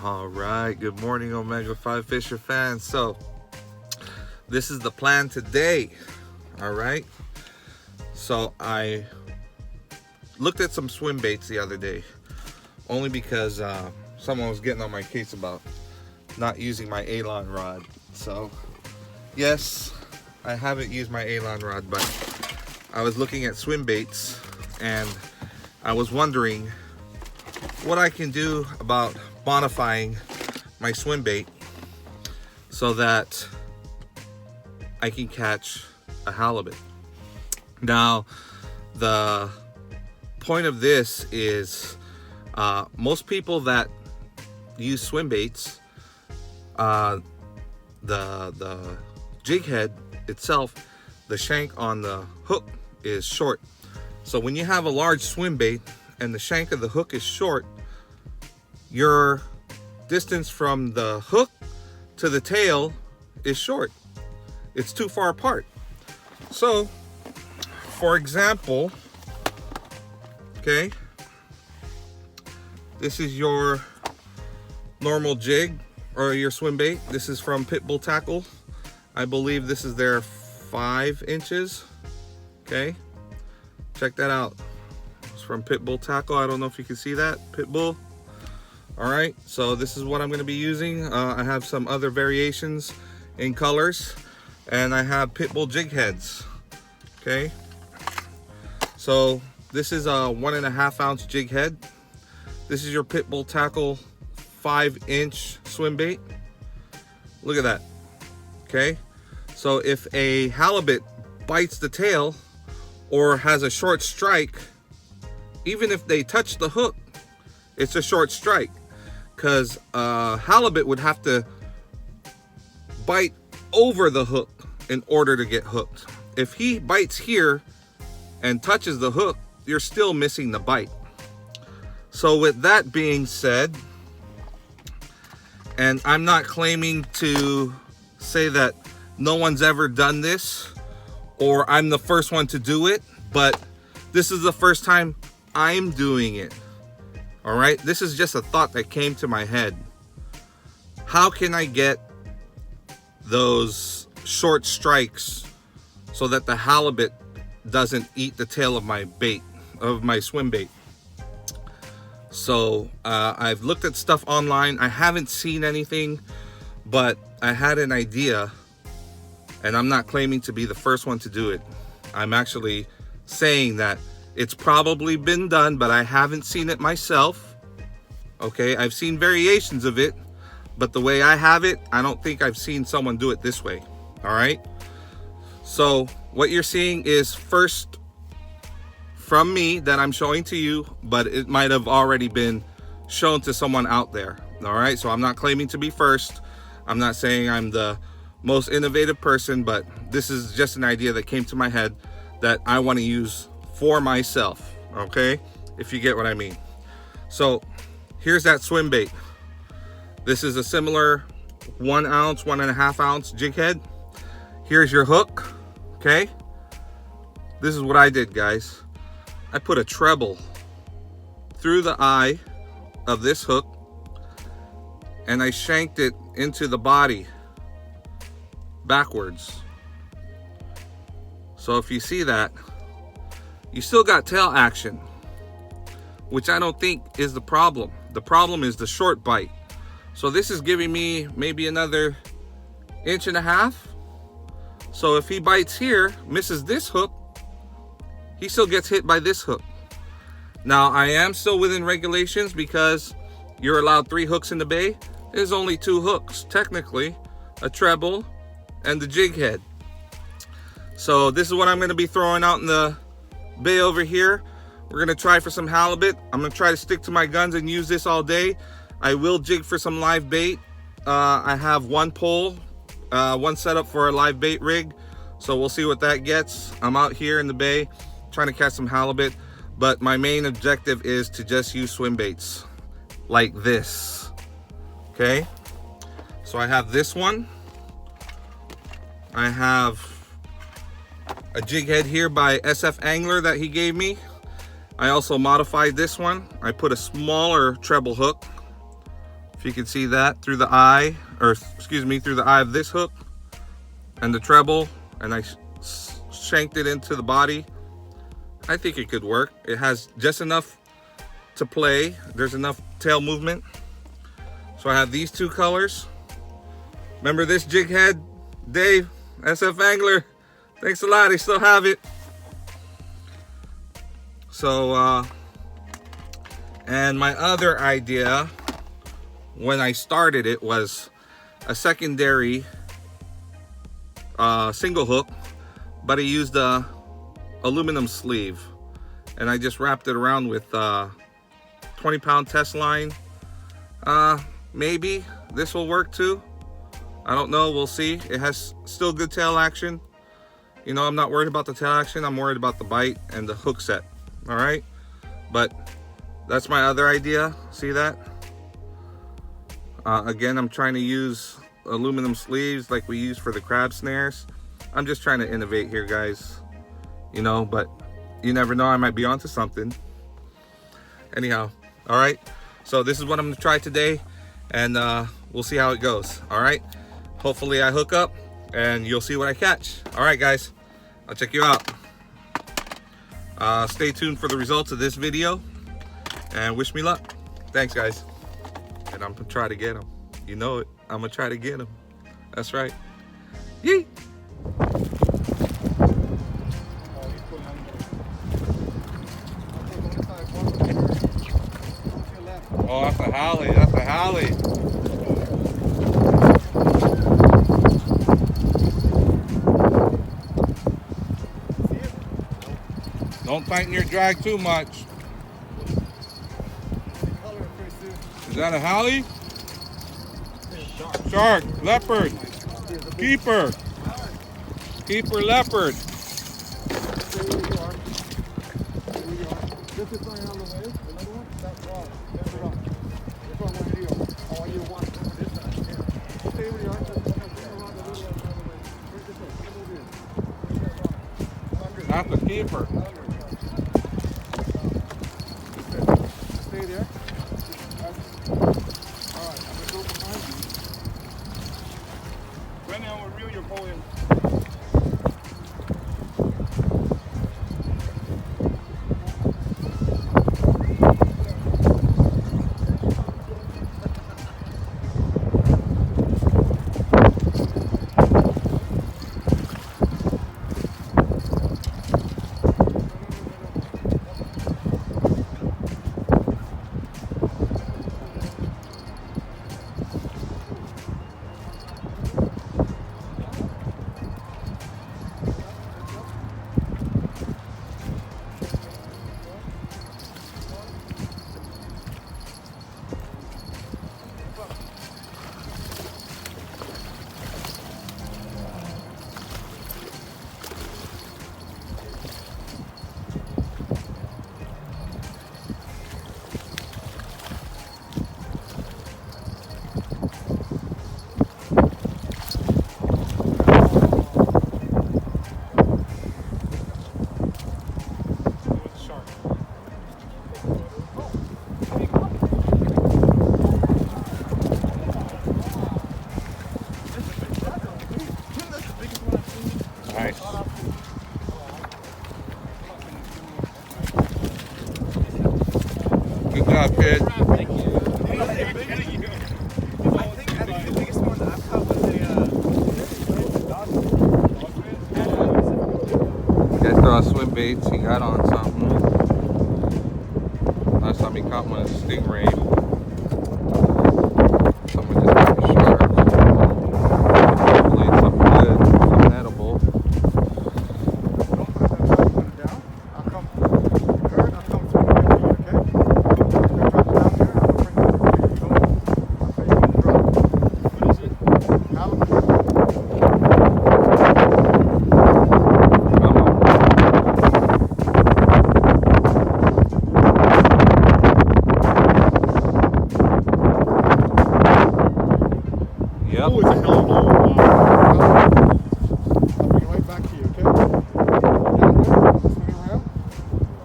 All right, good morning, OMEGA5 Fisher fans. So, this is the plan today. All right. So, I looked at some swim baits the other day, only because someone was getting on my case about not using my Alon rod. So, yes, I haven't used my Alon rod, but I was looking at swim baits and I was wondering what I can do about modifying my swim bait so that I can catch a halibut. Now, the point of this is most people that use swim baits, the jig head itself, the shank on the hook is short. So when you have a large swim bait and the shank of the hook is short, your distance from the hook to the tail is short. It's too far apart. So, for example, okay, this is your normal jig or your swim bait. This is from Pitbull Tackle. I believe this is their 5 inches. Okay, check that out. It's from Pitbull Tackle. I don't know if you can see that, Pitbull. All right, so this is what I'm going to be using. I have some other variations in colors, and I have Pitbull jig heads. Okay, so this is a 1.5 ounce jig head. This is your Pitbull Tackle 5-inch swim bait. Look at that. Okay, so if a halibut bites the tail or has a short strike, even if they touch the hook, it's a short strike, because halibut would have to bite over the hook in order to get hooked. If he bites here and touches the hook, you're still missing the bite. So with that being said, and I'm not claiming to say that no one's ever done this or I'm the first one to do it, but this is the first time I'm doing it. All right, this is just a thought that came to my head. How can I get those short strikes so that the halibut doesn't eat the tail of my bait, of my swim bait? So I've looked at stuff online. I haven't seen anything, but I had an idea, and I'm not claiming to be the first one to do it. I'm actually saying that it's probably been done, but I haven't seen it myself. Okay, I've seen variations of it, but the way I have it, I don't think I've seen someone do it this way. All right, so what you're seeing is first from me that I'm showing to you, but it might have already been shown to someone out there. All right, so I'm not claiming to be first. I'm not saying I'm the most innovative person, but this is just an idea that came to my head that I want to use for myself. Okay, if you get what I mean. So here's that swim bait. This is a similar 1 ounce, 1.5 ounce jig head. Here's your hook. Okay, this is what I did, guys. I put a treble through the eye of this hook and I shanked it into the body backwards. So if you see that, you still got tail action, which I don't think is the problem. The problem is the short bite. So this is giving me maybe another 1.5 inches. So if he bites here, misses this hook, he still gets hit by this hook. Now I am still within regulations because you're allowed 3 hooks in the bay. There's only 2 hooks, technically, a treble and the jig head. So this is what I'm going to be throwing out in the bay over here. We're going to try for some halibut. I'm going to try to stick to my guns and use this all day. I will jig for some live bait. I have 1 pole, 1 setup for a live bait rig. So we'll see what that gets. I'm out here in the bay trying to catch some halibut, but my main objective is to just use swim baits like this. Okay, so I have this one. I have a jig head here by SF Angler that he gave me. I also modified this one. I put a smaller treble hook If you can see that through the eye, or excuse me, through the eye of this hook and the treble, and I shanked it into the body. I think it could work. It has just enough to play. There's enough tail movement. So I have these two colors. Remember this jig head, Dave, SF Angler? Thanks a lot, I still have it. So, and my other idea when I started it was a secondary single hook, but I used a aluminum sleeve, and I just wrapped it around with 20-pound test line. Maybe this will work too. I don't know, we'll see. It has still good tail action. You know, I'm not worried about the tail action, I'm worried about the bite and the hook set. All right, but that's my other idea. See that? Again, I'm trying to use aluminum sleeves like we use for the crab snares. I'm just trying to innovate here, guys. You know, but you never know, I might be onto something. Anyhow, all right, so this is what I'm gonna try today, and we'll see how it goes. All right, hopefully I hook up and you'll see what I catch. All right, guys, I'll check you out. Stay tuned for the results of this video, and wish me luck. Thanks, guys. And I'm gonna try to get him. You know it, I'm gonna try to get him. That's right. Yee! Oh, that's a Halley, that's a Halley. Don't tighten your drag too much. Is that a Halley? Shark, leopard, keeper, keeper leopard. This is going on the way. Another one? That's wrong. That's wrong. This one won't deal. Oh, you want this side. Yeah. Stay where you are. Just bring around the little one the other way. Bring this way. Come over here. Bring that wrong. That's a keeper. Stay there. Alright, I'm going to go behind you. Right now, we'll reel your pole in. Nice. Good job, kid. Thank you. I think the biggest one that I've caught was You guys throw out swim baits, he got on something. Last time he caught one, a stingray. Someone just caught a shark. Hopefully it's something good, something edible. Yep. Oh, it's a hell of a long one. I'll bring it right back to you, okay? Down there, swing around.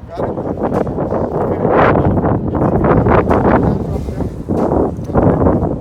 Got it? Okay. Drop down. Drop down.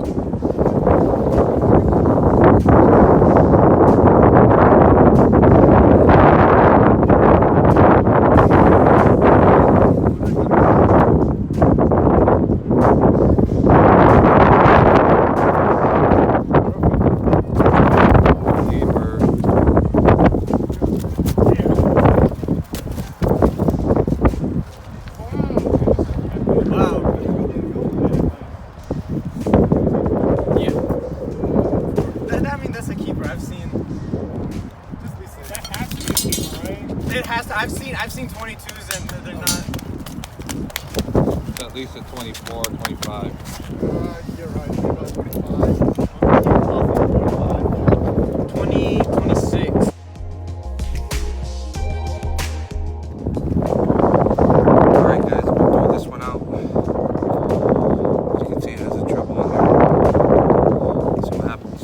I've seen 22s and they're not. It's at least a 24, 25. You're right. Maybe about 25. 20, 26. Alright guys, I'm gonna throw this one out. As you can see, it has a treble in there. Let's see what happens.